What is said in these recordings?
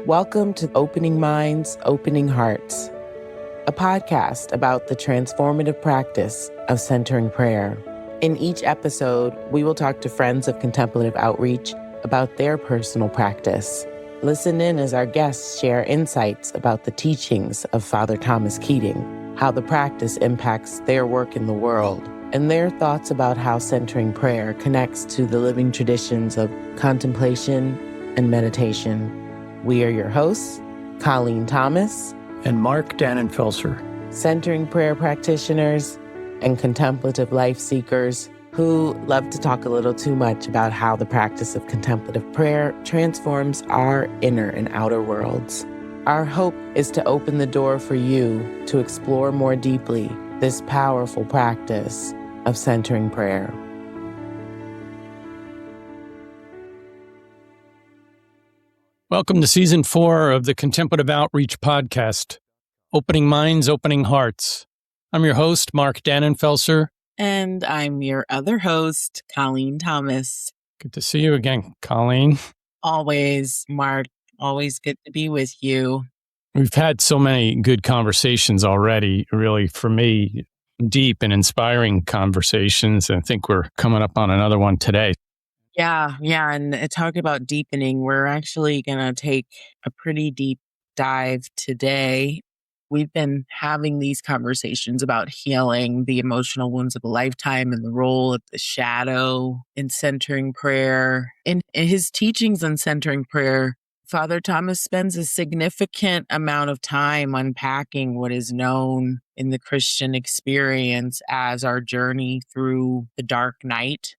Welcome to Opening Minds, Opening Hearts, a podcast about the transformative practice of centering prayer. In each episode, we will talk to friends of Contemplative Outreach about their personal practice. Listen in as our guests share insights about the teachings of Father Thomas Keating, how the practice impacts their work in the world, and their thoughts about how centering prayer connects to the living traditions of contemplation and meditation. We are your hosts, Colleen Thomas and Mark Dannenfelser, centering prayer practitioners and contemplative life seekers who love to talk a little too much about how the practice of contemplative prayer transforms our inner and outer worlds. Our hope is to open the door for you to explore more deeply this powerful practice of centering prayer. Welcome to Season 4 of the Contemplative Outreach podcast, Opening Minds, Opening Hearts. I'm your host, Mark Dannenfelser. And I'm your other host, Colleen Thomas. Good to see you again, Colleen. Always, Mark. Always good to be with you. We've had so many good conversations already, really, for me, deep and inspiring conversations. And I think we're coming up on another one today. Yeah. And talk about deepening. We're actually going to take a pretty deep dive today. We've been having these conversations about healing the emotional wounds of a lifetime and the role of the shadow in centering prayer. In his teachings on centering prayer, Father Thomas spends a significant amount of time unpacking what is known in the Christian experience as our journey through the dark night.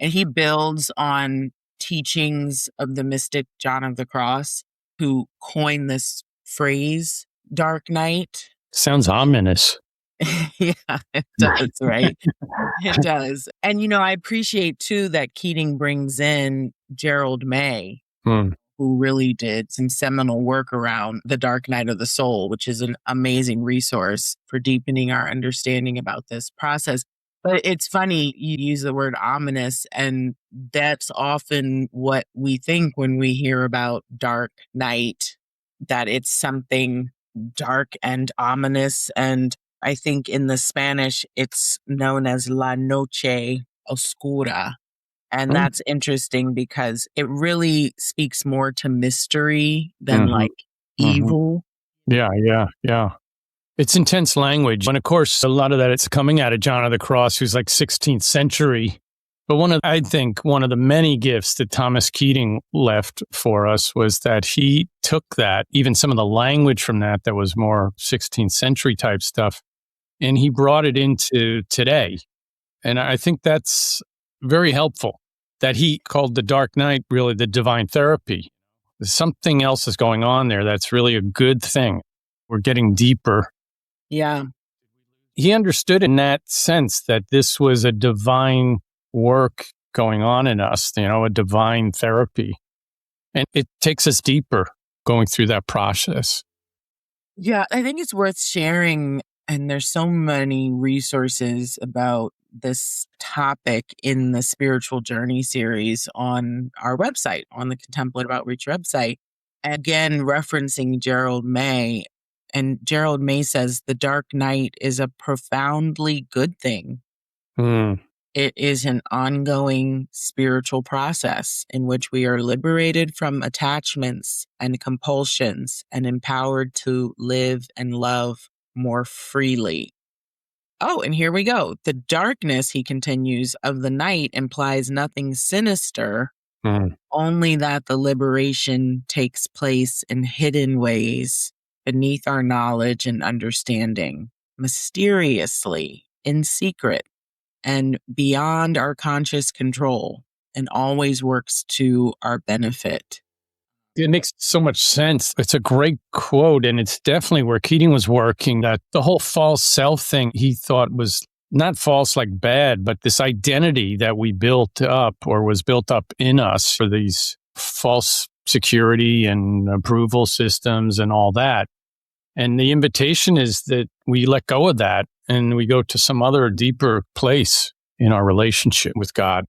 And he builds on teachings of the mystic John of the Cross, who coined this phrase, dark night. Sounds ominous. Yeah, it does, right? It does. And, I appreciate, too, that Keating brings in Gerald May, who really did some seminal work around the dark night of the soul, which is an amazing resource for deepening our understanding about this process. But it's funny, you use the word ominous, and that's often what we think when we hear about dark night, that it's something dark and ominous. And I think in the Spanish, it's known as La Noche Oscura. And that's interesting because it really speaks more to mystery than evil. Yeah. It's intense language. And of course, a lot of that, it's coming out of John of the Cross, who's like 16th century. But I think one of the many gifts that Thomas Keating left for us was that he took that, even some of the language from that was more 16th century type stuff, and he brought it into today. And I think that's very helpful, that he called the dark night really the divine therapy. Something else is going on there that's really a good thing. We're getting deeper. Yeah. He understood in that sense that this was a divine work going on in us, a divine therapy. And it takes us deeper going through that process. Yeah, I think it's worth sharing. And there's so many resources about this topic in the Spiritual Journey series on our website, on the Contemplative Outreach website. Again, referencing Gerald May. And Gerald May says the dark night is a profoundly good thing. It is an ongoing spiritual process in which we are liberated from attachments and compulsions and empowered to live and love more freely. Oh, and here we go. The darkness, he continues, of the night implies nothing sinister, only that the liberation takes place in hidden ways beneath our knowledge and understanding, mysteriously, in secret, and beyond our conscious control, and always works to our benefit. It makes so much sense. It's a great quote, and it's definitely where Keating was working, that the whole false self thing he thought was not false like bad, but this identity that we built up or was built up in us for these false security and approval systems and all that. And the invitation is that we let go of that and we go to some other deeper place in our relationship with God.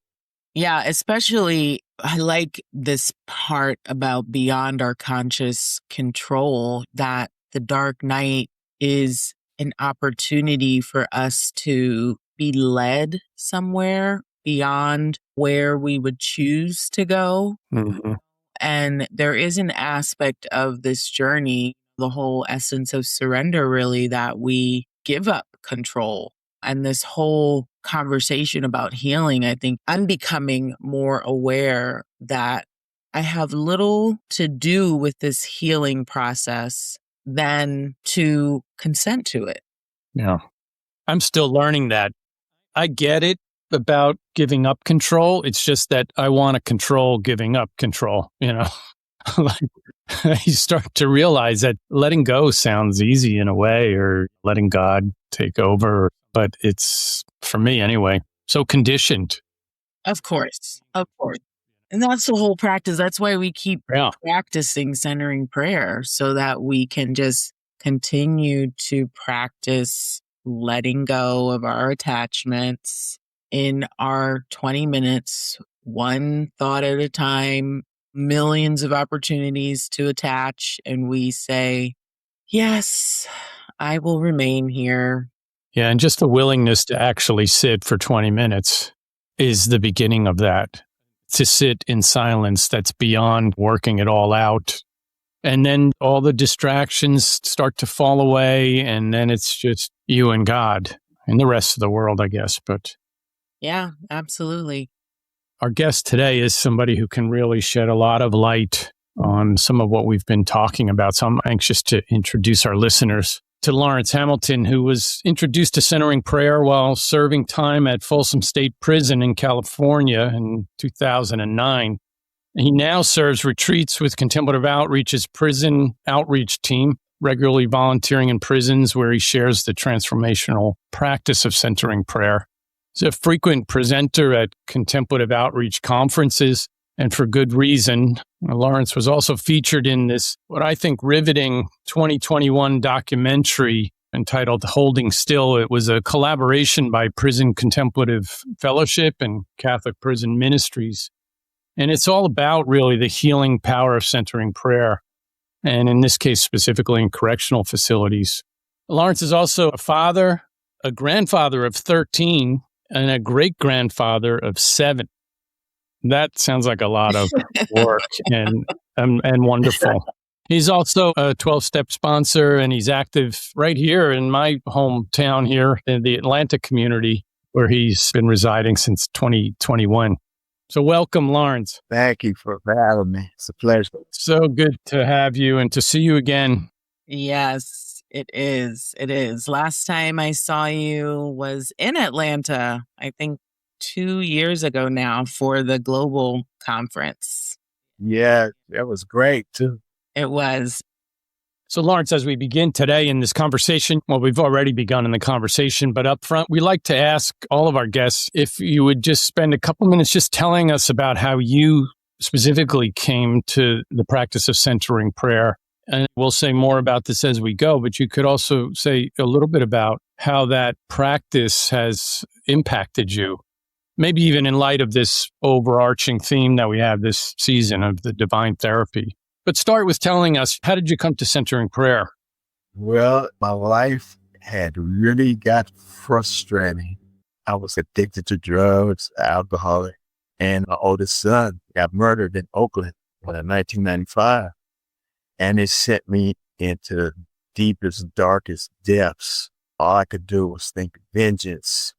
Yeah, especially I like this part about beyond our conscious control, that the dark night is an opportunity for us to be led somewhere beyond where we would choose to go. Mhm. And there is an aspect of this journey, the whole essence of surrender, really, that we give up control. And this whole conversation about healing, I think I'm becoming more aware that I have little to do with this healing process than to consent to it. Yeah. I'm still learning that. I get it about giving up control. It's just that I want to control giving up control, like you start to realize that letting go sounds easy in a way, or letting God take over, but it's, for me anyway, so conditioned. Of course. Of course. And that's the whole practice. That's why we keep Yeah. practicing centering prayer, so that we can just continue to practice letting go of our attachments in our 20 minutes, one thought at a time, millions of opportunities to attach. And we say, yes, I will remain here. Yeah. And just the willingness to actually sit for 20 minutes is the beginning of that. To sit in silence that's beyond working it all out. And then all the distractions start to fall away. And then it's just you and God and the rest of the world, I guess. But Yeah, absolutely. our guest today is somebody who can really shed a lot of light on some of what we've been talking about. So I'm anxious to introduce our listeners to Lawrence Hamilton, who was introduced to centering prayer while serving time at Folsom State Prison in California in 2009. He now serves retreats with Contemplative Outreach's prison outreach team, regularly volunteering in prisons where he shares the transformational practice of centering prayer. He's a frequent presenter at Contemplative Outreach conferences, and for good reason. Lawrence was also featured in this, what I think, riveting 2021 documentary entitled Holding Still. It was a collaboration by Prison Contemplative Fellowship and Catholic Prison Ministries. And it's all about really the healing power of centering prayer, and in this case, specifically in correctional facilities. Lawrence is also a father, a grandfather of 13, and a great-grandfather of 7. That sounds like a lot of work and wonderful. He's also a 12-step sponsor, and he's active right here in my hometown here in the Atlanta community, where he's been residing since 2021. So welcome, Lawrence. Thank you for having me. It's a pleasure. So good to have you and to see you again. Yes, it is. It is. Last time I saw you was in Atlanta, I think 2 years ago now, for the global conference. Yeah, that was great too. It was. So, Lawrence, as we begin today in this conversation, well, we've already begun in the conversation, but up front, we like to ask all of our guests if you would just spend a couple minutes just telling us about how you specifically came to the practice of centering prayer. And we'll say more about this as we go, but you could also say a little bit about how that practice has impacted you, maybe even in light of this overarching theme that we have this season of the divine therapy. But start with telling us, how did you come to centering prayer? Well, my life had really got frustrating. I was addicted to drugs, alcoholic, and my oldest son got murdered in Oakland in 1995. And it sent me into the deepest, darkest depths. All I could do was think vengeance.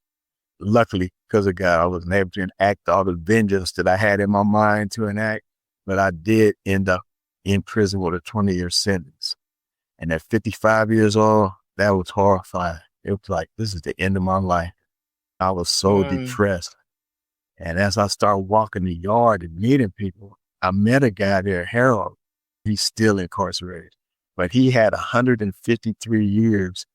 Luckily, because of God, I wasn't able to enact all the vengeance that I had in my mind to enact, but I did end up in prison with a 20-year sentence. And at 55 years old, that was horrifying. It was like, this is the end of my life. I was so depressed. And as I started walking the yard and meeting people, I met a guy there, Harold. He's still incarcerated, but he had 153 years.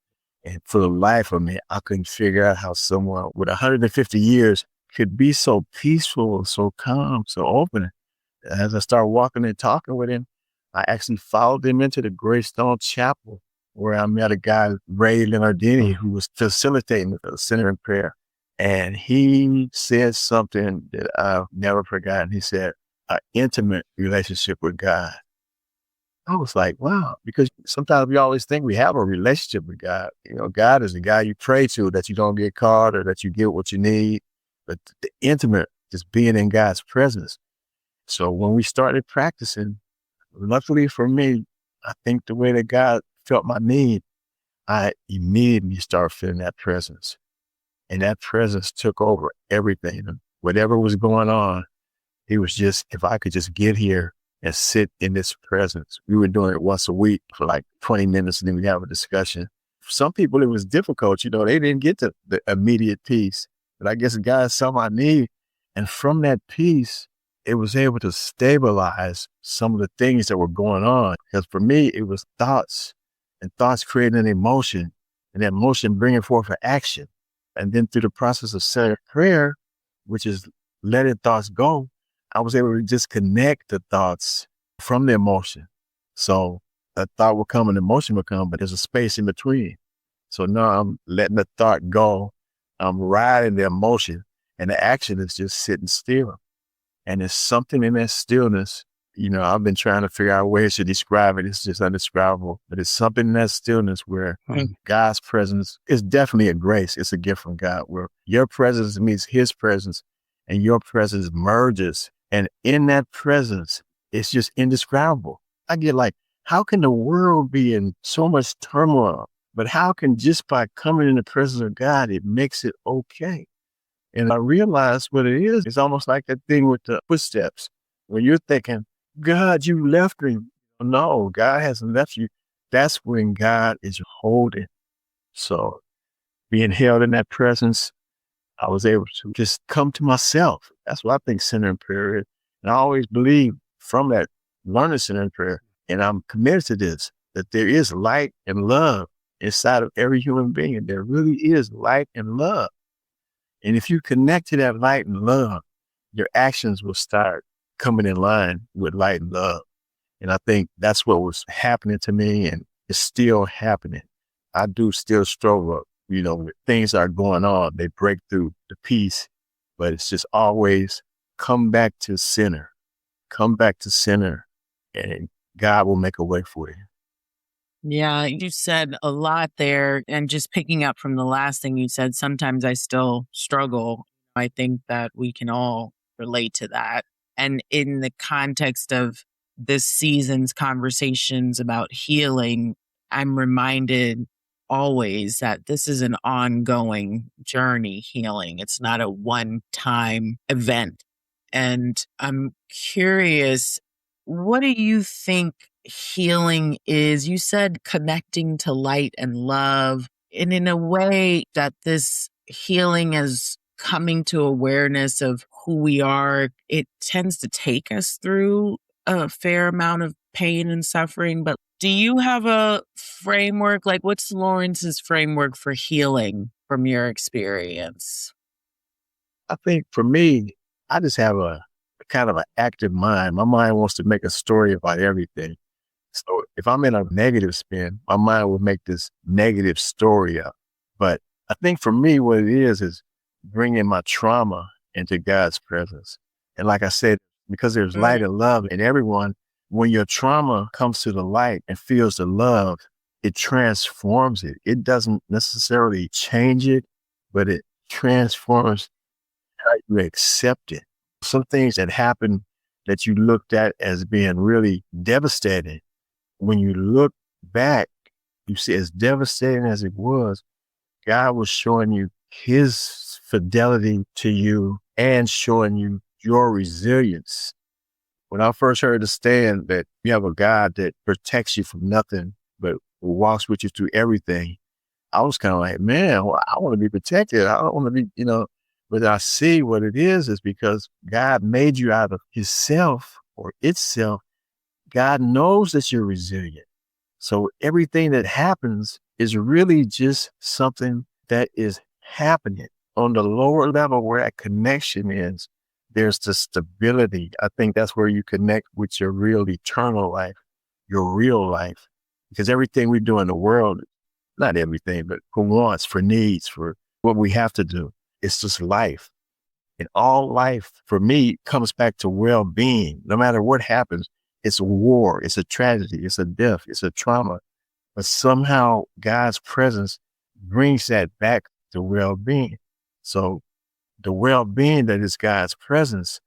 And for the life of me, I couldn't figure out how someone with 150 years could be so peaceful, so calm, so open. As I started walking and talking with him, I actually followed him into the Greystone Chapel, where I met a guy, Ray Leonardini, who was facilitating the center in prayer. And he said something that I've never forgotten. He said, an intimate relationship with God. I was like, wow, because sometimes we always think we have a relationship with God. You know, God is the guy you pray to, that you don't get caught or that you get what you need. But the intimate, just being in God's presence. So when we started practicing, luckily for me, I think the way that God felt my need, I immediately started feeling that presence. And that presence took over everything. And whatever was going on, it was just, if I could just get here and sit in this presence. We were doing it once a week for like 20 minutes, and then we have a discussion. For some people, it was difficult. You know, they didn't get to the immediate peace. But I guess God saw my need. And from that peace, it was able to stabilize some of the things that were going on. Because for me, it was thoughts, and thoughts creating an emotion, and that emotion bringing forth an action. And then through the process of centered prayer, which is letting thoughts go, I was able to disconnect the thoughts from the emotion. So a thought will come, an emotion will come, but there's a space in between. So now I'm letting the thought go. I'm riding the emotion, and the action is just sitting still. And there's something in that stillness. You know, I've been trying to figure out ways to describe it. It's just undescribable. But it's something in that stillness where God's presence is definitely a grace. It's a gift from God, where your presence meets his presence, and your presence merges. And in that presence, it's just indescribable. I get like, how can the world be in so much turmoil? But how can just by coming in the presence of God, it makes it okay? And I realized what it is. It's almost like that thing with the footsteps. When you're thinking, God, you left me. No, God hasn't left you. That's when God is holding. So being held in that presence, I was able to just come to myself. That's what I think centering prayer is. And I always believe from that learning centering prayer, and I'm committed to this, that there is light and love inside of every human being. And there really is light and love. And if you connect to that light and love, your actions will start coming in line with light and love. And I think that's what was happening to me, and it's still happening. I do still struggle, you know, with things that are going on. They break through the peace, but it's just always come back to center, and God will make a way for you. Yeah, you said a lot there. And just picking up from the last thing you said, sometimes I still struggle. I think that we can all relate to that. And in the context of this season's conversations about healing, I'm reminded always that this is an ongoing journey, healing. It's not a one-time event. And I'm curious, what do you think healing is? You said connecting to light and love. And in a way that this healing is coming to awareness of who we are, it tends to take us through a fair amount of pain and suffering. But do you have a framework? Like, what's Lawrence's framework for healing from your experience? I think for me, I just have a kind of an active mind. My mind wants to make a story about everything. So if I'm in a negative spin, my mind will make this negative story up. But I think for me, what it is bringing my trauma into God's presence. And like I said, because there's light and love in everyone, when your trauma comes to the light and feels the love, it transforms it. It doesn't necessarily change it, but it transforms how you accept it. Some things that happen that you looked at as being really devastating, when you look back, you see, as devastating as it was, God was showing you his fidelity to you and showing you your resilience. When I first heard the stand that you have a God that protects you from nothing, but walks with you through everything, I was kind of like, man, well, I want to be protected. I don't want to be, but I see what it is because God made you out of himself or itself. God knows that you're resilient. So everything that happens is really just something that is happening on the lower level where that connection is. There's the stability. I think that's where you connect with your real eternal life, your real life, because everything we do in the world, not everything, but for wants, for needs, for what we have to do, It's just life. And all life, for me, comes back to well-being. No matter what happens, it's a war, it's a tragedy, it's a death, it's a trauma. But somehow God's presence brings that back to well-being. So the well-being that is God's presence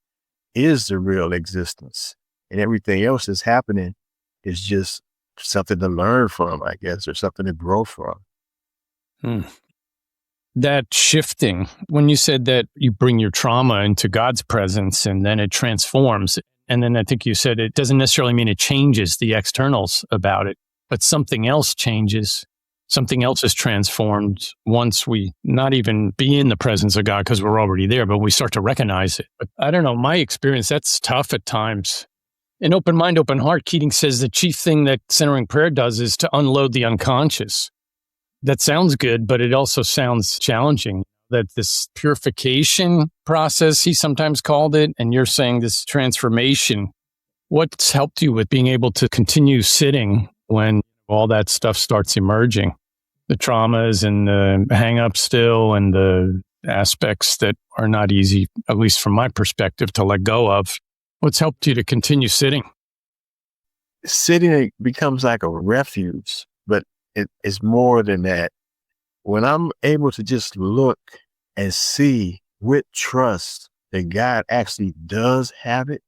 is the real existence. And everything else that's happening is just something to learn from, I guess, or something to grow from. That shifting, when you said that you bring your trauma into God's presence and then it transforms, and then I think you said it doesn't necessarily mean it changes the externals about it, but something else changes. Something else is transformed once we not even be in the presence of God because we're already there, but we start to recognize it. But I don't know, my experience, that's tough at times. In Open Mind, Open Heart, Keating says the chief thing that centering prayer does is to unload the unconscious. That sounds good, but it also sounds challenging. That this purification process, he sometimes called it, and you're saying this transformation. What's helped you with being able to continue sitting when all that stuff starts emerging? The traumas and the hang-ups still and the aspects that are not easy, at least from my perspective, to let go of. What's helped you to continue sitting? Sitting becomes like a refuge, but it's more than that. When I'm able to just look and see with trust that God actually does have it,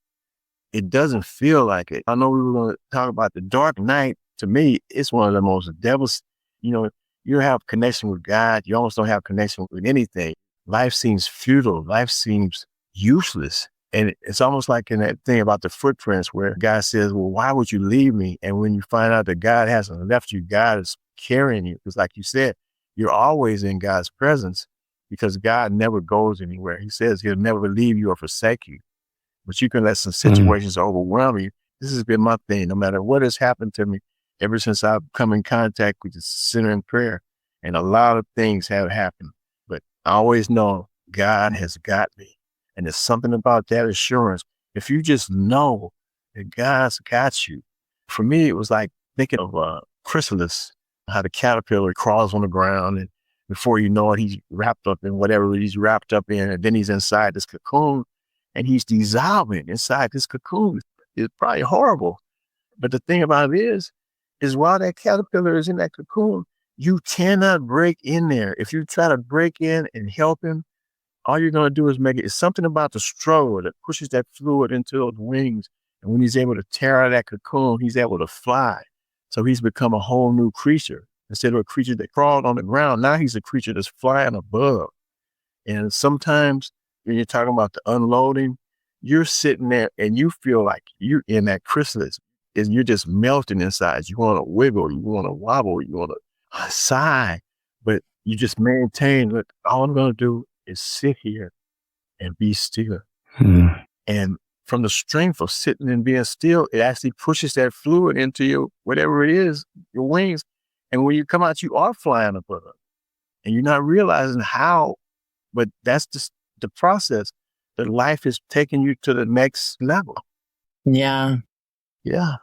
it doesn't feel like it. I know we were going to talk about the dark night. To me, it's one of the most devils. You have connection with God. You almost don't have connection with anything. Life seems futile. Life seems useless. And it's almost like in that thing about the footprints where God says, well, why would you leave me? And when you find out that God hasn't left you, God is carrying you. Because like you said, you're always in God's presence because God never goes anywhere. He says he'll never leave you or forsake you. But you can let some situations overwhelm you. This has been my thing. No matter what has happened to me, ever since I've come in contact with the center in prayer, and a lot of things have happened, but I always know God has got me. And there's something about that assurance. If you just know that God's got you. For me, it was like thinking of chrysalis, how the caterpillar crawls on the ground, and before you know it, he's wrapped up in whatever he's wrapped up in, and then he's inside this cocoon, and he's dissolving inside this cocoon. It's probably horrible. But the thing about it is while that caterpillar is in that cocoon, you cannot break in there. If you try to break in and help him, all you're going to do is make it. It's something about the struggle that pushes that fluid into those wings. And when he's able to tear out of that cocoon, he's able to fly. So he's become a whole new creature. Instead of a creature that crawled on the ground, now he's a creature that's flying above. And sometimes when you're talking about the unloading, you're sitting there and you feel like you're in that chrysalis. And you're just melting inside. You want to wiggle, you want to wobble, you want to sigh, but you just maintain, look, all I'm going to do is sit here and be still. And from the strength of sitting and being still, it actually pushes that fluid into your, whatever it is, your wings. And when you come out, you are flying above it. And you're not realizing how, but that's just the process that life is taking you to the next level. Yeah. Yeah.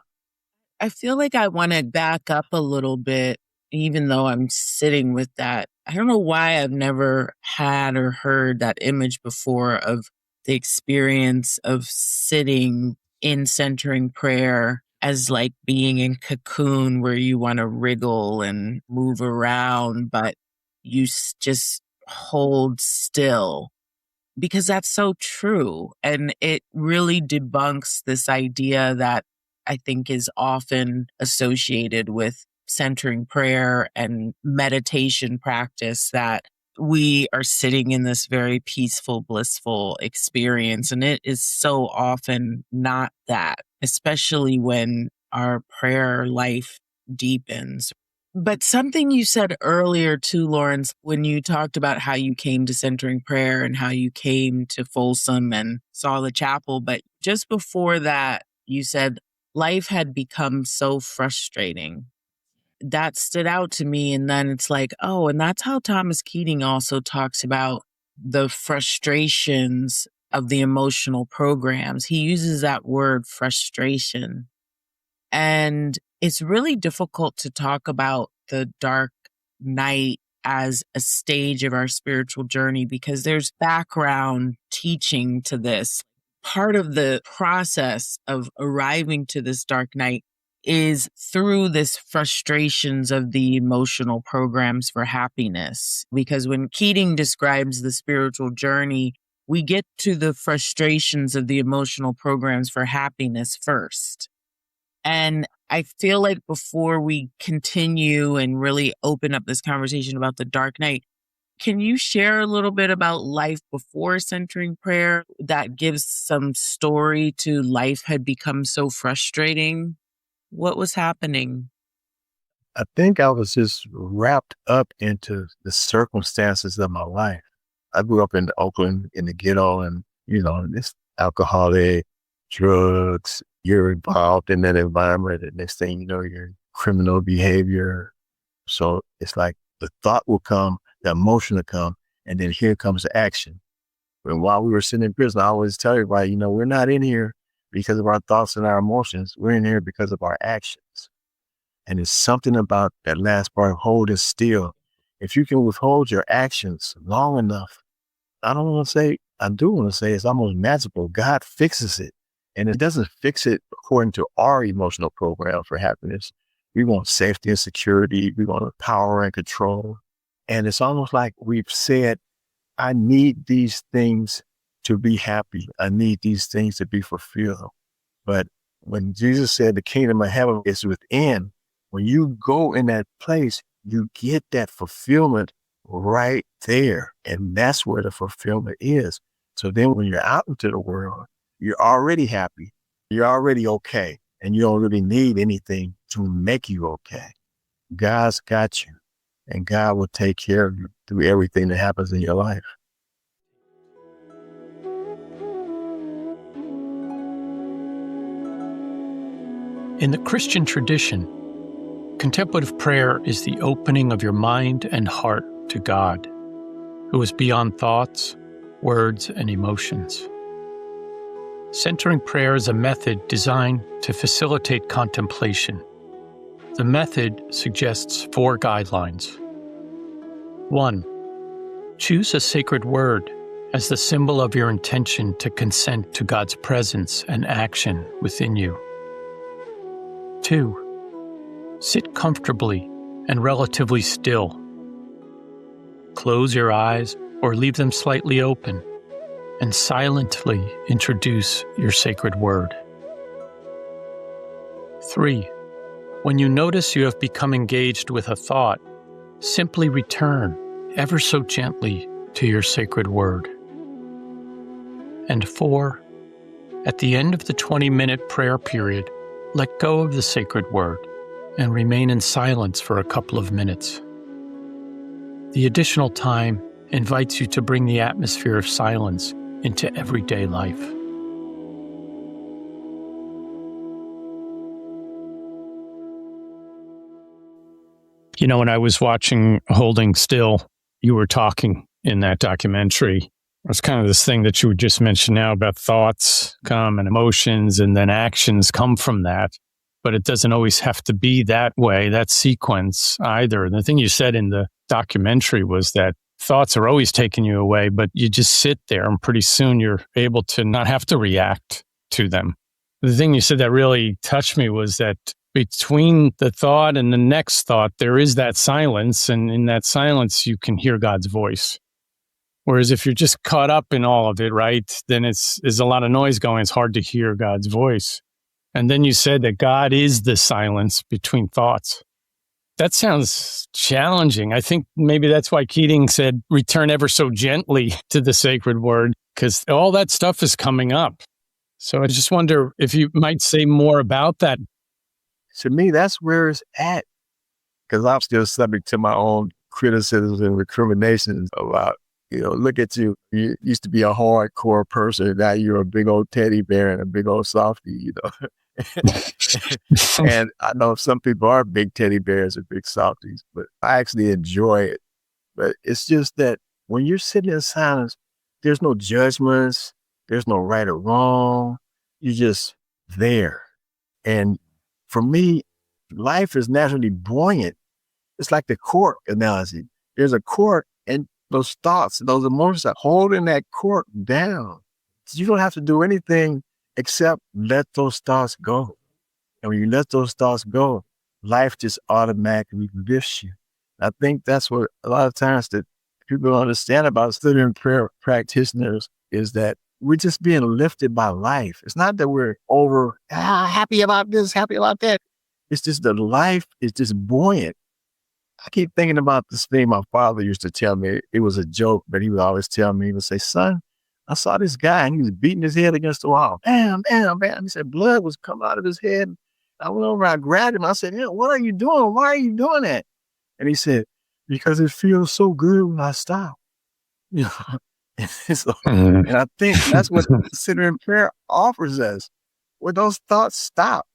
I feel like I want to back up a little bit, even though I'm sitting with that. I don't know why I've never had or heard that image before of the experience of sitting in centering prayer as like being in cocoon where you want to wriggle and move around, but you just hold still. Because that's so true. And it really debunks this idea that I think is often associated with centering prayer and meditation practice, that we are sitting in this very peaceful, blissful experience. And it is so often not that, especially when our prayer life deepens. But something you said earlier too, Lawrence, when you talked about how you came to centering prayer and how you came to Folsom and saw the chapel. But just before that, you said life had become so frustrating. That stood out to me. And then it's like, oh, and that's how Thomas Keating also talks about the frustrations of the emotional programs. He uses that word frustration. And it's really difficult to talk about the dark night as a stage of our spiritual journey, because there's background teaching to this. Part of the process of arriving to this dark night is through this frustrations of the emotional programs for happiness. Because when Keating describes the spiritual journey, we get to the frustrations of the emotional programs for happiness first. And I feel like before we continue and really open up this conversation about the dark night, can you share a little bit about life before centering prayer that gives some story to life had become so frustrating? What was happening? I think I was just wrapped up into the circumstances of my life. I grew up in Oakland in the ghetto, and, this alcoholic, drugs, you're involved in that environment. And next thing you know, you're in criminal behavior. So it's like the thought will come, the emotion will come, and then here comes the action. And while we were sitting in prison, I always tell everybody, we're not in here because of our thoughts and our emotions. We're in here because of our actions. And it's something about that last part, holding still. If you can withhold your actions long enough, I do want to say it's almost magical. God fixes it. And it doesn't fix it according to our emotional program for happiness. We want safety and security. We want power and control. And it's almost like we've said, I need these things to be happy. I need these things to be fulfilled. But when Jesus said the kingdom of heaven is within, when you go in that place, you get that fulfillment right there. And that's where the fulfillment is. So then when you're out into the world, you're already happy. You're already okay. And you don't really need anything to make you okay. God's got you. And God will take care of you through everything that happens in your life. In the Christian tradition, contemplative prayer is the opening of your mind and heart to God, who is beyond thoughts, words, and emotions. Centering prayer is a method designed to facilitate contemplation. The method suggests 4 guidelines. 1. Choose a sacred word as the symbol of your intention to consent to God's presence and action within you. 2. Sit comfortably and relatively still. Close your eyes or leave them slightly open and silently introduce your sacred word. 3. When you notice you have become engaged with a thought, simply return ever so gently to your sacred word. And 4. At the end of the 20-minute prayer period, let go of the sacred word and remain in silence for a couple of minutes. The additional time invites you to bring the atmosphere of silence into everyday life. When I was watching Holding Still, you were talking in that documentary. It's kind of this thing that you would just mention now about thoughts come and emotions, and then actions come from that. But it doesn't always have to be that way, that sequence either. The thing you said in the documentary was that thoughts are always taking you away, but you just sit there and pretty soon you're able to not have to react to them. The thing you said that really touched me was that between the thought and the next thought, there is that silence. And in that silence, you can hear God's voice. Whereas if you're just caught up in all of it, right, then there's a lot of noise going. It's hard to hear God's voice. And then you said that God is the silence between thoughts. That sounds challenging. I think maybe that's why Keating said, return ever so gently to the sacred word, because all that stuff is coming up. So I just wonder if you might say more about that. To me, that's where it's at. Because I'm still subject to my own criticisms and recriminations about, look at you. You used to be a hardcore person. Now you're a big old teddy bear and a big old softie, And I know some people are big teddy bears and big softies, but I actually enjoy it. But it's just that when you're sitting in silence, there's no judgments. There's no right or wrong. You're just there. And for me, life is naturally buoyant. It's like the cork analogy. there's a cork, and those thoughts, those emotions are holding that cork down. So you don't have to do anything except let those thoughts go. And when you let those thoughts go, life just automatically lifts you. I think that's what a lot of times that people don't understand about study and prayer practitioners is that we're just being lifted by life. It's not that we're over happy about this, happy about that. It's just that life is just buoyant. I keep thinking about this thing my father used to tell me. It was a joke, but he would always tell me, he would say, son, I saw this guy and he was beating his head against the wall. Bam, bam, bam. He said, blood was coming out of his head. I went over, I grabbed him. I said, yeah, what are you doing? Why are you doing that? And he said, because it feels so good when I stop. You know, and I think that's what considering prayer offers us. When those thoughts stop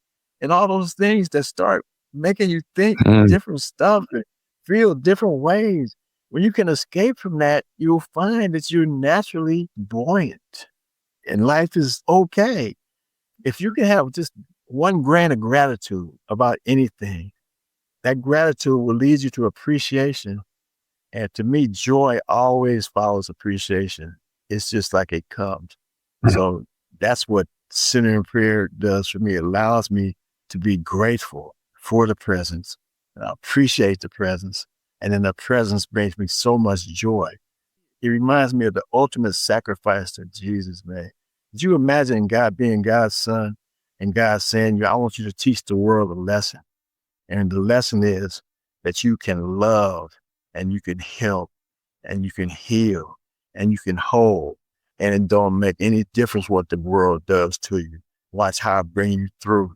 and all those things that start making you think different stuff and feel different ways. When you can escape from that, you'll find that you're naturally buoyant and life is okay. If you can have just 1 grain of gratitude about anything, that gratitude will lead you to appreciation. And to me, joy always follows appreciation. It's just like it comes. So that's what centering prayer does for me. It allows me to be grateful for the presence. And I appreciate the presence. And then the presence brings me so much joy. It reminds me of the ultimate sacrifice that Jesus made. Did you imagine God being God's son and God saying, I want you to teach the world a lesson. And the lesson is that you can love and you can help and you can heal and you can hold. And it don't make any difference what the world does to you. Watch how I bring you through.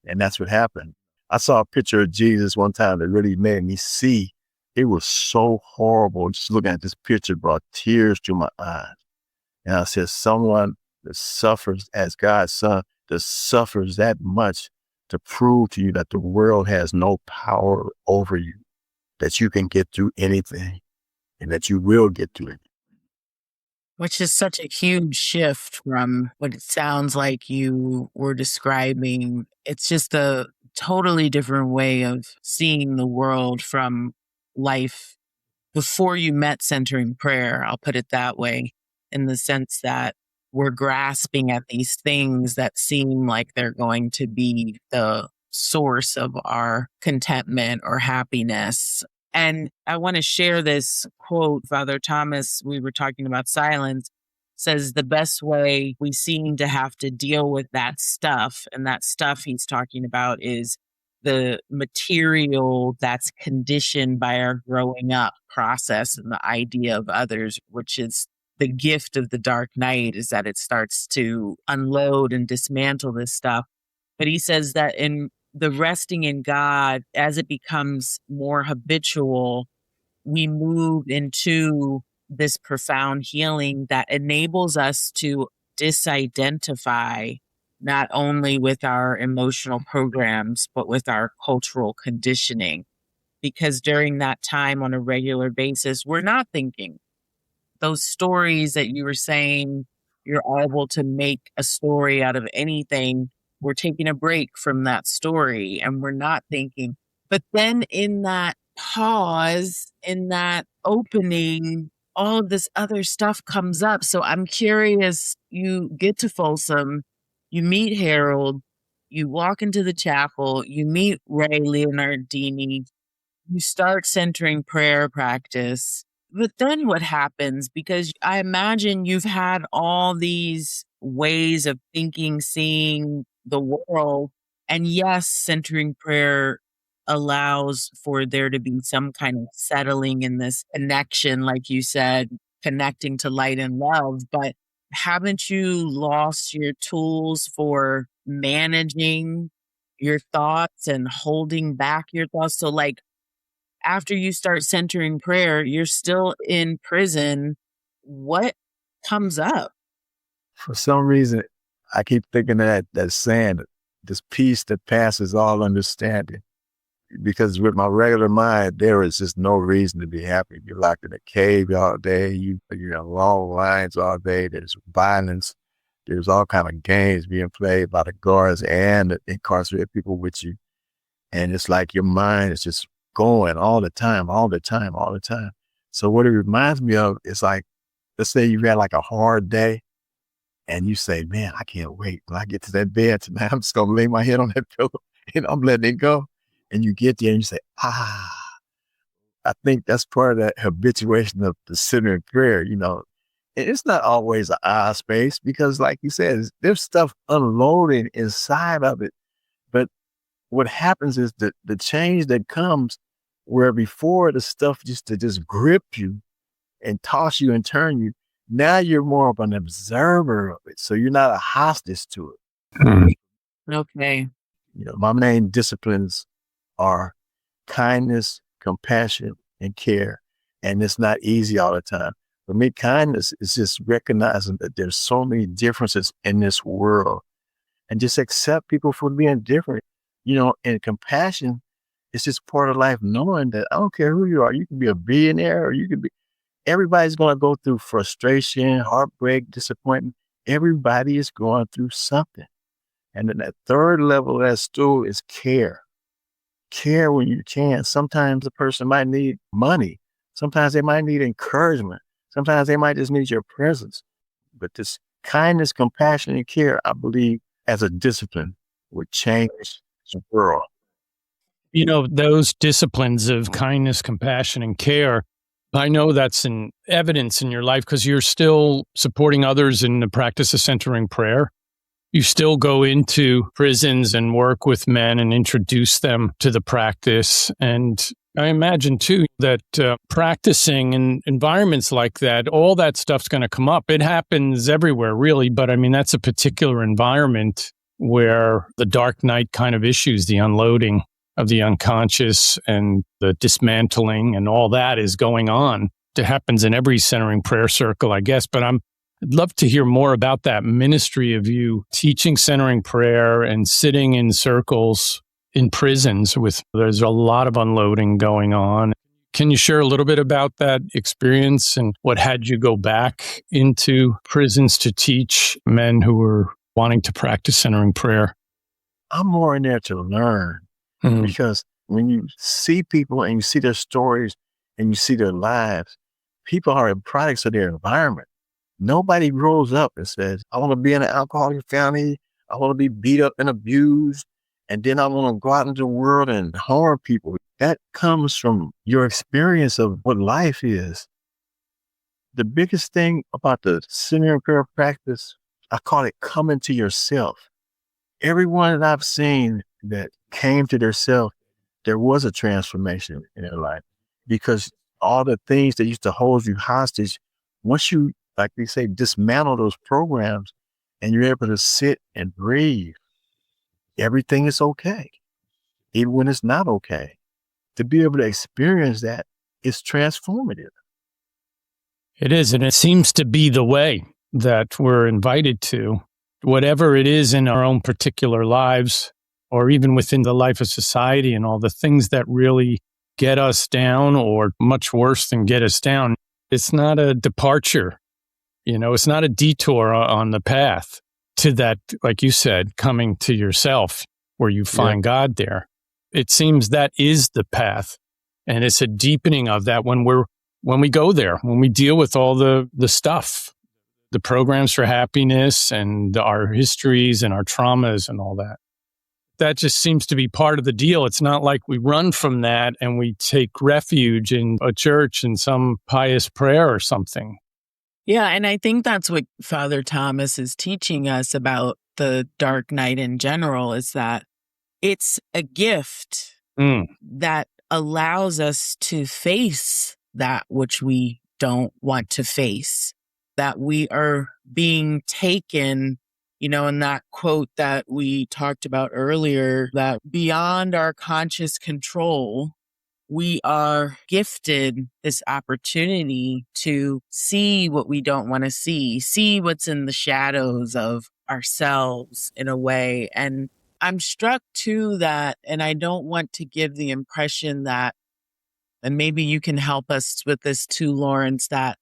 And that's what happened. I saw a picture of Jesus one time that really made me see. It was so horrible. Just looking at this picture brought tears to my eyes. And I said, someone that suffers as God's son, that suffers that much to prove to you that the world has no power over you, that you can get through anything and that you will get through it. Which is such a huge shift from what it sounds like you were describing. It's just a totally different way of seeing the world from life before you met centering prayer. I'll put it that way, in the sense that we're grasping at these things that seem like they're going to be the source of our contentment or happiness. And I want to share this quote. Father Thomas, we were talking about silence, says the best way we seem to have to deal with that stuff, and that stuff he's talking about is the material that's conditioned by our growing up process and the idea of others, which is the gift of the dark night, is that it starts to unload and dismantle this stuff. But he says that in the resting in God, as it becomes more habitual, we move into this profound healing that enables us to disidentify not only with our emotional programs, but with our cultural conditioning. Because during that time on a regular basis, we're not thinking. Those stories that you were saying, you're able to make a story out of anything. We're taking a break from that story and we're not thinking. But then in that pause, in that opening, all of this other stuff comes up. So I'm curious, you get to Folsom, you meet Harold, you walk into the chapel, you meet Ray Leonardini, you start centering prayer practice. But then what happens? Because I imagine you've had all these ways of thinking, seeing the world. And yes, centering prayer allows for there to be some kind of settling in this connection, like you said, connecting to light and love. But haven't you lost your tools for managing your thoughts and holding back your thoughts? So like, after you start centering prayer, you're still in prison. What comes up? For some reason, I keep thinking that saying, this peace that passes all understanding. Because with my regular mind, there is just no reason to be happy. You're locked in a cave all day. You're on long lines all day. There's violence. There's all kind of games being played by the guards and the incarcerated people with you. And it's like your mind is just going all the time, all the time, all the time. So what it reminds me of is like, let's say you had like a hard day and you say, man, I can't wait. When I get to that bed tonight, I'm just going to lay my head on that pillow and I'm letting it go. And you get there and you say, I think that's part of that habituation of the center in prayer, you know. And it's not always an space because like you said, there's stuff unloading inside of it. But what happens is that the change that comes where before the stuff used to just grip you and toss you and turn you, now you're more of an observer of it. So you're not a hostage to it. Okay. You know, my main disciplines are kindness, compassion, and care. And it's not easy all the time. For me, kindness is just recognizing that there's so many differences in this world and just accept people for being different. You know, and compassion is just part of life, knowing that I don't care who you are. You can be a billionaire or you can be, everybody's going to go through frustration, heartbreak, disappointment. Everybody is going through something. And then that third level of that stool is care. Care when you can. Sometimes the person might need money. Sometimes they might need encouragement. Sometimes they might just need your presence. But this kindness, compassion, and care, I believe, as a discipline, would change the world. You know, those disciplines of kindness, compassion, and care, I know that's an evidence in your life because you're still supporting others in the practice of centering prayer. You still go into prisons and work with men and introduce them to the practice. And I imagine, too, that practicing in environments like that, all that stuff's going to come up. It happens everywhere, really. But I mean, that's a particular environment where the dark night kind of issues, the unloading of the unconscious and the dismantling and all that is going on. It happens in every centering prayer circle, I guess. But I'd love to hear more about that ministry of you teaching centering prayer and sitting in circles in prisons there's a lot of unloading going on. Can you share a little bit about that experience and what had you go back into prisons to teach men who were wanting to practice centering prayer? I'm more in there to learn because when you see people and you see their stories and you see their lives, people are products of their environment. Nobody grows up and says, I want to be in an alcoholic family. I want to be beat up and abused. And then I want to go out into the world and harm people. That comes from your experience of what life is. The biggest thing about the centering prayer practice, I call it coming to yourself. Everyone that I've seen that came to their self, there was a transformation in their life because all the things that used to hold you hostage, once you, like they say, dismantle those programs and you're able to sit and breathe, everything is okay, even when it's not okay. To be able to experience that is transformative. It is, and it seems to be the way that we're invited to, whatever it is in our own particular lives, or even within the life of society and all the things that really get us down or much worse than get us down. It's not a departure. You know, it's not a detour on the path to that, like you said, coming to yourself where you find God there. It seems that is the path. And it's a deepening of that when we go there, when we deal with all the stuff, the programs for happiness and our histories and our traumas and all that. That just seems to be part of the deal. It's not like we run from that and we take refuge in a church and some pious prayer or something. Yeah, and I think that's what Father Thomas is teaching us about the dark night in general, is that it's a gift that allows us to face that which we don't want to face, that we are being taken, you know, in that quote that we talked about earlier, that beyond our conscious control, we are gifted this opportunity to see what we don't want to see what's in the shadows of ourselves in a way. And I'm struck too that, and I don't want to give the impression that, and maybe you can help us with this too, Lawrence, that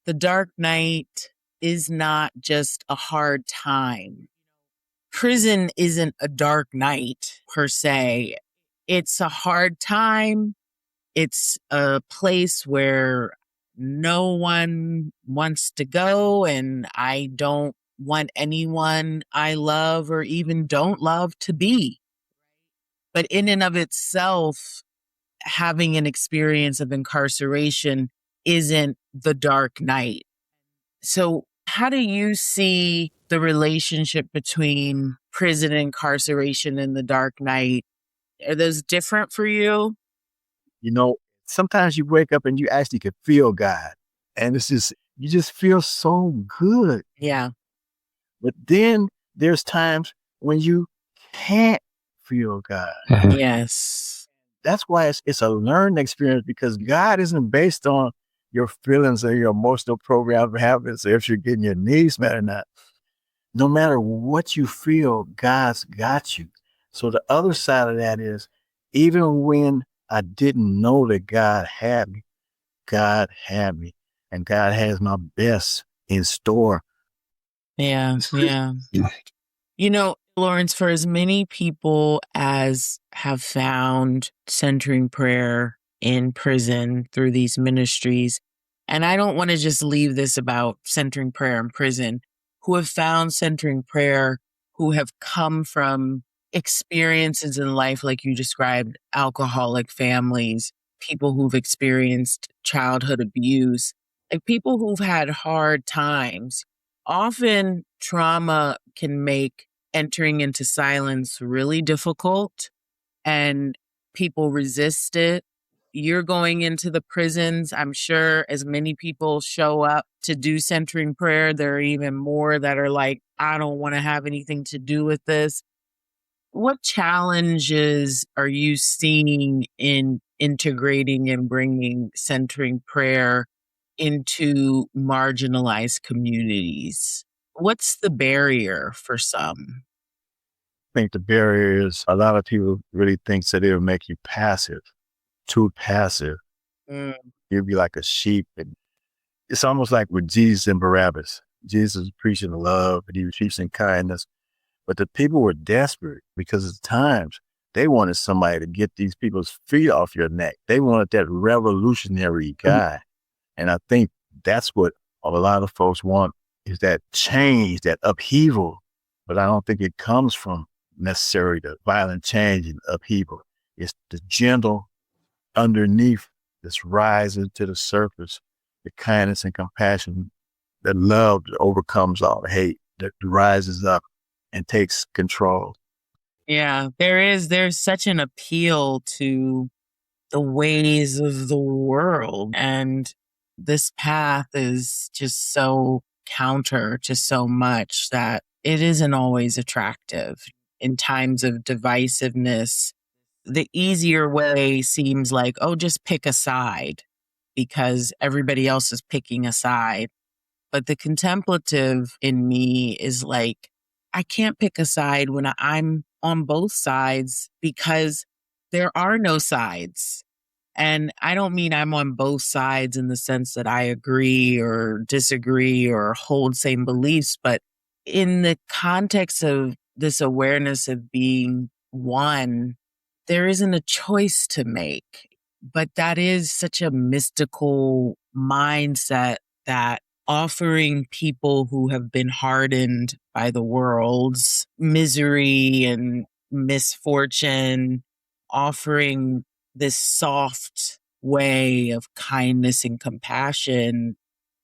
the dark night is not just a hard time. Prison isn't a dark night per se. It's a hard time. It's a place where no one wants to go, and I don't want anyone I love or even don't love to be. But in and of itself, having an experience of incarceration isn't the dark night. So, how do you see the relationship between prison incarceration and the dark night? Are those different for you? You know, sometimes you wake up and you actually can feel God. And it's just, you just feel so good. Yeah. But then there's times when you can't feel God. Yes. That's why it's a learned experience, because God isn't based on your feelings or your emotional program of habits, or if you're getting your needs met or not. No matter what you feel, God's got you. So the other side of that is, even when I didn't know that God had me, God had me, and God has my best in store. Yeah. Yeah. You know, Lawrence, for as many people as have found centering prayer in prison through these ministries, and I don't want to just leave this about centering prayer in prison, who have found centering prayer, who have come from experiences in life, like you described, alcoholic families, people who've experienced childhood abuse, like people who've had hard times. Often trauma can make entering into silence really difficult, and people resist it. You're going into the prisons. I'm sure as many people show up to do centering prayer, there are even more that are like, I don't want to have anything to do with this. What challenges are you seeing in integrating and bringing centering prayer into marginalized communities? What's the barrier for some? I think the barrier is, a lot of people really think that it'll make you passive, too passive. Mm. You'll be like a sheep. And it's almost like with Jesus and Barabbas. Jesus was preaching love and he was preaching kindness. But the people were desperate because at times they wanted somebody to get these people's feet off your neck. They wanted that revolutionary guy. And I think that's what a lot of folks want, is that change, that upheaval. But I don't think it comes from necessarily the violent change and upheaval. It's the gentle underneath that's rising to the surface, the kindness and compassion, the love that overcomes all the hate, that rises up and takes control. Yeah, there's such an appeal to the ways of the world. And this path is just so counter to so much that it isn't always attractive. In times of divisiveness, the easier way seems like, oh, just pick a side because everybody else is picking a side. But the contemplative in me is like, I can't pick a side when I'm on both sides, because there are no sides. And I don't mean I'm on both sides in the sense that I agree or disagree or hold same beliefs, but in the context of this awareness of being one, there isn't a choice to make. But that is such a mystical mindset that offering people who have been hardened by the world's misery and misfortune, offering this soft way of kindness and compassion,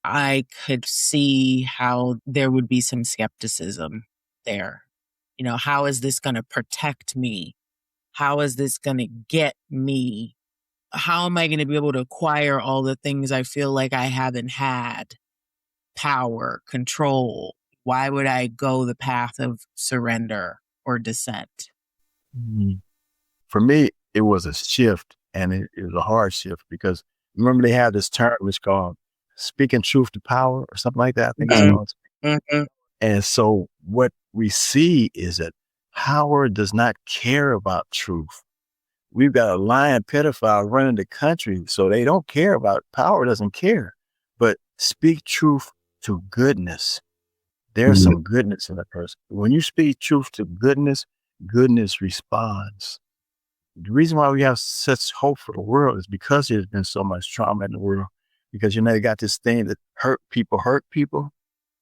I could see how there would be some skepticism there. You know, how is this going to protect me? How is this going to get me? How am I going to be able to acquire all the things I feel like I haven't had? Power, control. Why would I go the path of surrender or dissent? Mhm. For me, it was a shift, and it was a hard shift, because remember they have this term which called speaking truth to power or something like that. I think it's Mhm. called. Mhm. And so what we see is that power does not care about truth. We've got a lying pedophile running the country, so they don't care about power, doesn't care. But speak truth to goodness. There's some goodness in a person. When you speak truth to goodness, goodness responds. The reason why we have such hope for the world is because there's been so much trauma in the world, because, they got this thing that hurt people.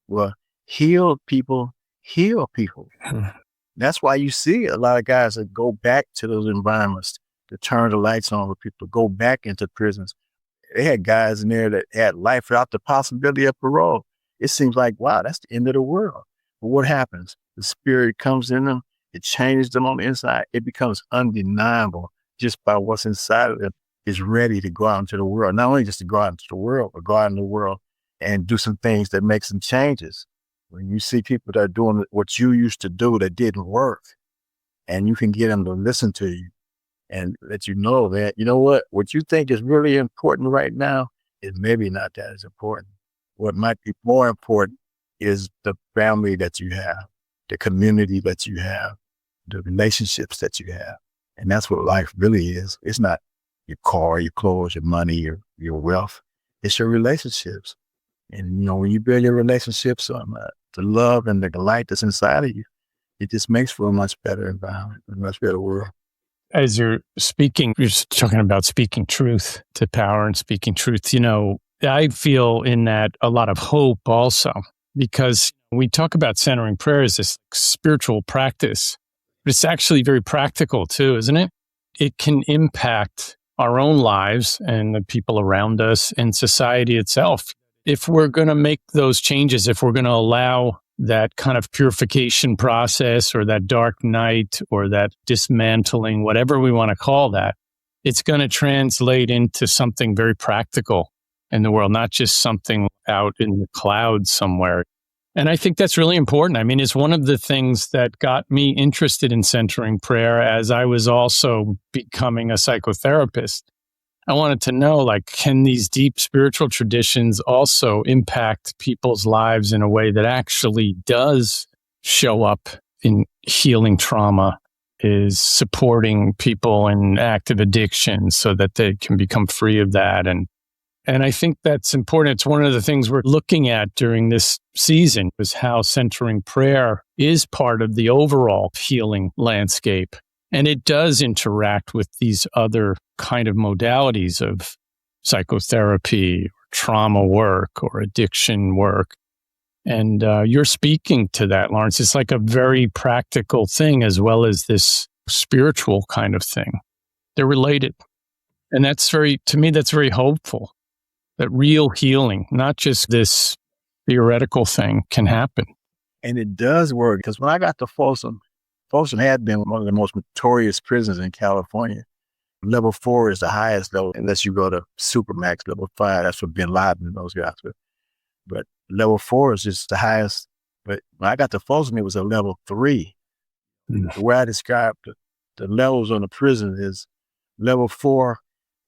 Well, heal people heal people. That's why you see a lot of guys that go back to those environments to turn the lights on with people, go back into prisons. They had guys in there that had life without the possibility of parole. It seems like, wow, that's the end of the world. But what happens? The spirit comes in them. It changes them on the inside. It becomes undeniable just by what's inside of them is ready to go out into the world. Not only just to go out into the world, but go out in the world and do some things that make some changes. When you see people that are doing what you used to do that didn't work, and you can get them to listen to you and let you know that, what you think is really important right now is maybe not that as important. What might be more important is the family that you have, the community that you have, the relationships that you have. And that's what life really is. It's not your car, your clothes, your money, your wealth. It's your relationships. And, when you build your relationships on the love and the light that's inside of you, it just makes for a much better environment, a much better world. As you're speaking, you're talking about speaking truth to power and speaking truth. I feel in that a lot of hope also, because we talk about centering prayer as this spiritual practice, but it's actually very practical too, isn't it? It can impact our own lives and the people around us and society itself. If we're going to make those changes, if we're going to allow that kind of purification process or that dark night or that dismantling, whatever we want to call that, it's going to translate into something very practical in the world, not just something out in the clouds somewhere. And I think that's really important. I mean, it's one of the things that got me interested in centering prayer as I was also becoming a psychotherapist. I wanted to know, can these deep spiritual traditions also impact people's lives in a way that actually does show up in healing trauma, is supporting people in active addiction so that they can become free of that. And I think that's important. It's one of the things we're looking at during this season is how centering prayer is part of the overall healing landscape. And it does interact with these other kind of modalities of psychotherapy, or trauma work, or addiction work. And you're speaking to that, Lawrence. It's like a very practical thing as well as this spiritual kind of thing. They're related. And to me, that's very hopeful. That real healing, not just this theoretical thing, can happen. And it does work, because when I got to Folsom had been one of the most notorious prisons in California. Level 4 is the highest level, unless you go to Supermax level 5. That's what Bin Laden and those guys were. But level 4 is just the highest. But when I got to Folsom, it was a level 3. The way I described the levels on the prison is level 4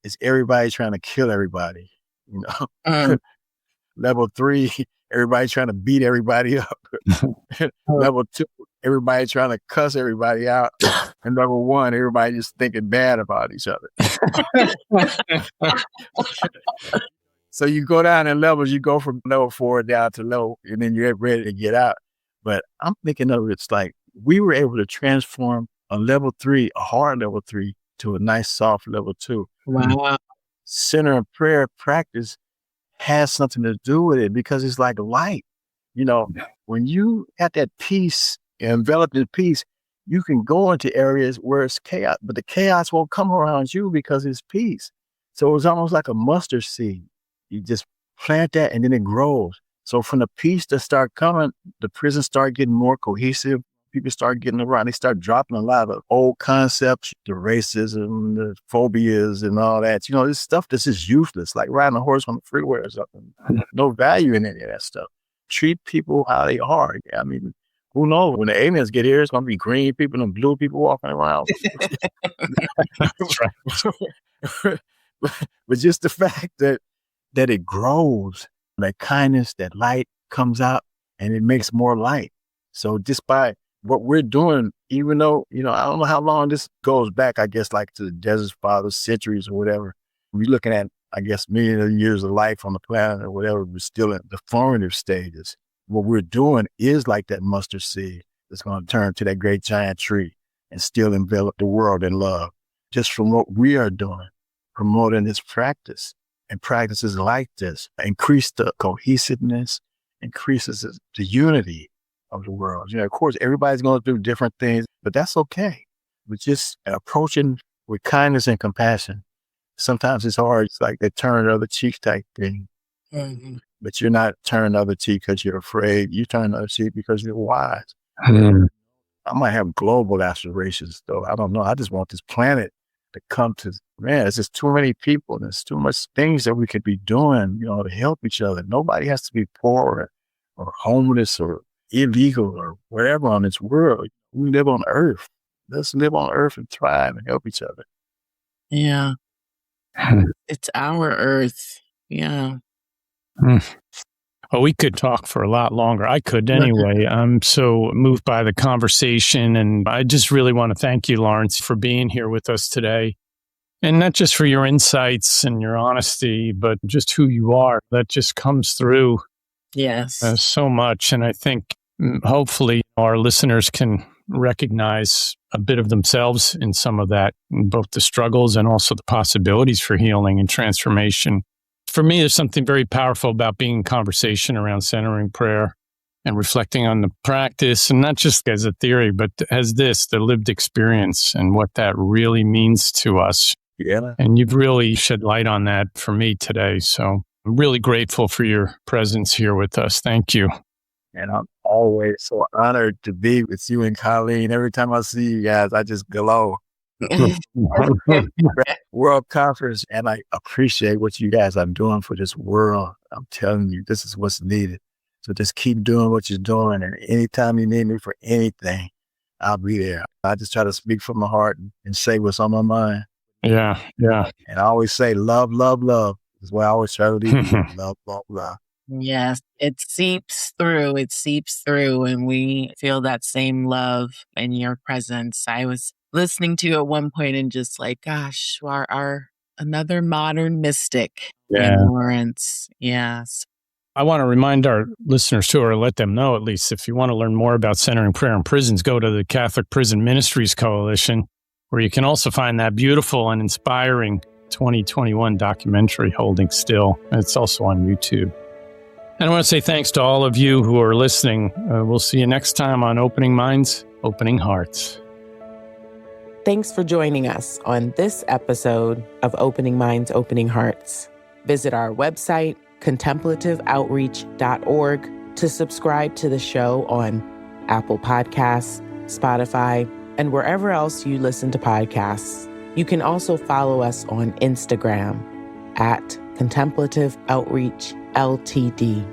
is everybody trying to kill everybody. Level 3, everybody trying to beat everybody up. Level 2, everybody trying to cuss everybody out. And level 1, everybody just thinking bad about each other. So you go down in levels, you go from level 4 down to level, and then you're ready to get out. But I'm thinking of it's like we were able to transform a level 3, a hard level 3, to a nice soft level 2. Wow. Center of prayer practice has something to do with it, because it's like light. When you have that peace, enveloped in peace, you can go into areas where it's chaos, but the chaos won't come around you because it's peace. So it's almost like a mustard seed. You just plant that and then it grows. So from the peace that start coming, the prisons start getting more cohesive. People start getting around. They start dropping a lot of old concepts, the racism, the phobias and all that. This stuff that's just useless, like riding a horse on the freeway or something. No value in any of that stuff. Treat people how they are. I mean, who knows? When the aliens get here, it's going to be green people and blue people walking around. That's right. But just the fact that it grows, that kindness, that light comes out, and it makes more light. So just by what we're doing, even though, I don't know how long this goes back, I guess, like to the Desert Fathers, centuries or whatever. We're looking at, I guess, millions of years of life on the planet or whatever. We're still in the formative stages. What we're doing is like that mustard seed that's going to turn to that great giant tree and still envelop the world in love, just from what we are doing, promoting this practice. and practices like this increase the cohesiveness, increases the unity of the world. Of course, everybody's going to do different things, but that's okay. But just approaching with kindness and compassion. Sometimes it's hard. It's like they turn the other cheek type thing. Mm-hmm. But you're not turning the other cheek because you're afraid. You turn the other cheek because you're wise. Mm-hmm. I might have global aspirations, though. I don't know. I just want this planet to come to, there's just too many people. There's too much things that we could be doing, to help each other. Nobody has to be poor or homeless or illegal or whatever on this world. We live on Earth. Let's live on Earth and thrive and help each other. Yeah. It's our Earth. Yeah. Well, we could talk for a lot longer. I could anyway. I'm so moved by the conversation. And I just really want to thank you, Lawrence, for being here with us today. And not just for your insights and your honesty, but just who you are. That just comes through. Yes. So much. And I think hopefully our listeners can recognize a bit of themselves in some of that, both the struggles and also the possibilities for healing and transformation. For me, there's something very powerful about being in conversation around centering prayer and reflecting on the practice, and not just as a theory, but as the lived experience and what that really means to us. Yeah. And you've really shed light on that for me today. So I'm really grateful for your presence here with us. Thank you. And I'm always so honored to be with you and Colleen. Every time I see you guys, I just glow. World Conference, and I appreciate what you guys are doing for this world. I'm telling you, this is what's needed. So just keep doing what you're doing, and anytime you need me for anything, I'll be there. I just try to speak from my heart and say what's on my mind. Yeah. And I always say love, love, love. That's why I always try to leave you. Love, love, love. Yes, it seeps through. And we feel that same love in your presence. I was listening to you at one point and just like, gosh, our another modern mystic in Lawrence. Yes. I want to remind our listeners too, or let them know at least, if you want to learn more about centering prayer in prisons, go to the Catholic Prison Ministries Coalition, where you can also find that beautiful and inspiring 2021 documentary, Holding Still. It's also on YouTube. And I want to say thanks to all of you who are listening. We'll see you next time on Opening Minds, Opening Hearts. Thanks for joining us on this episode of Opening Minds, Opening Hearts. Visit our website, contemplativeoutreach.org, to subscribe to the show on Apple Podcasts, Spotify, and wherever else you listen to podcasts. You can also follow us on Instagram at Contemplative Outreach LTD.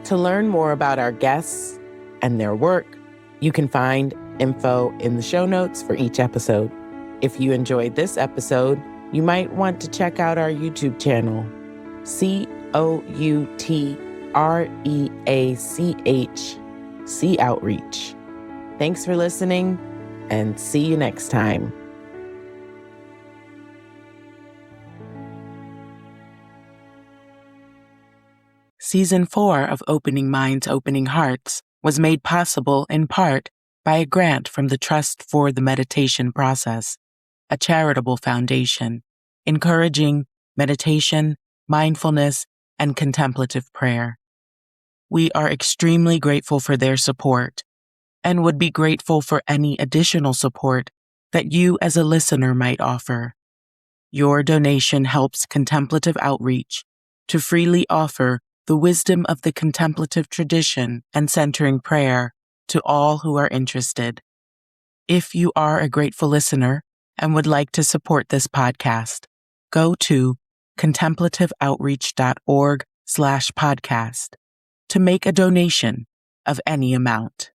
To learn more about our guests and their work, you can find info in the show notes for each episode. If you enjoyed this episode, you might want to check out our YouTube channel, COUTREACH Outreach. Thanks for listening, and see you next time. Season 4 of Opening Minds, Opening Hearts was made possible in part by a grant from the Trust for the Meditation Process, a charitable foundation encouraging meditation, mindfulness, and contemplative prayer. We are extremely grateful for their support and would be grateful for any additional support that you as a listener might offer. Your donation helps Contemplative Outreach to freely offer the wisdom of the contemplative tradition and centering prayer to all who are interested. If you are a grateful listener and would like to support this podcast, go to contemplativeoutreach.org/podcast to make a donation of any amount.